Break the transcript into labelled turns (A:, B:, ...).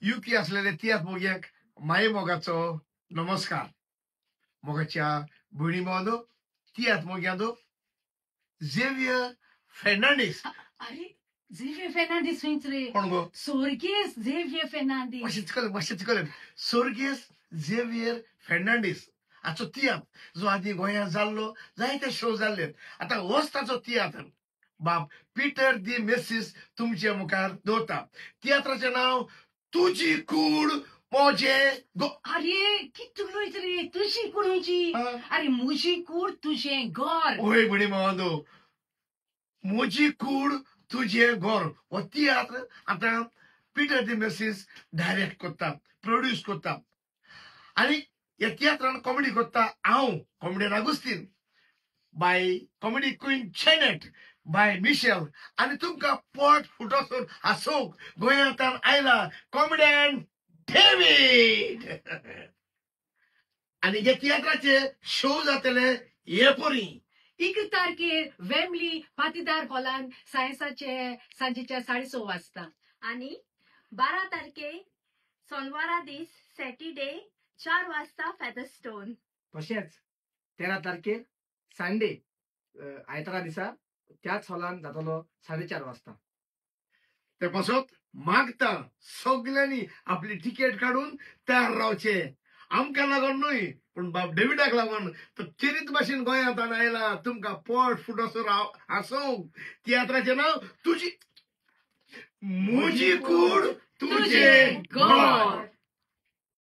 A: Yuki असलेले तियात मोग्याक माये मोगाचो नमस्कार. मोगाच्या भयणी भावांनो, तियात मोग्यादो झेवियर फेर्नांडीस.
B: अरे झेवियर फेर्नांडीस खंयच रे?
A: कोण गो?
B: सोर्गेस झेवियर फेर्नांडीस.
A: मातशें चिकलें सोर्गेस झेवियर फेर्नांडीस हाचो तियात जो आदी गोंयांत जाल्लो जायते शो जाल्ले. आतां होच ताचो तियात्र बाब पिटर दी मेसीस तुमचे मुखार दवरता. तियात्राचें नांव तुजी कूड मोजे
B: अरे कितू उलयत रे? तुजी कूड खंयची? अरे म्हजी कूड तुजें घर.
A: ओय भयणी भावांनो, म्हजी कूड तुजें घर हो तियात्र आतां पिटर दी मेसीस डायरेक्ट करता, प्रोड्यूस करता. आनी ह्या तियात्रान कॉमेडी करता हांव comedian Augustine, by comedy queen चॅनेट, बाय मिशेल, आनी तुमकां पोट फुटोसर हांसोवंक गोंयांतल्यान आयला कॉमेडियन डेव्हिड. आनी ह्या तियात्राचे शो जातले हे परी
B: 1 तारखेर वेमली पाटीदार हॉलान सांजेच्या 6:30 वाजता.
C: आणि 12 तारखेर सोनवारा दीस सॅटरडे 4 वाजता फेदरस्टोन.
D: तशेंच 13 तारखेर संडे आयतारा दिसा त्याच हॉलान जातलो 4:30 वाजता.
A: ते पासत मागता सगळ्यांनी आपली तिकेट काढून तयार रावचे. आमकां लागून न्हय पण बाब डेव्हिडाक लागून. तर चिरीत भाशेन गोंयांत आयला तुमकां पोट फुटोसर हांसोवंक. तियात्राचें नांव तुजी म्हजी कूड तुजें घर.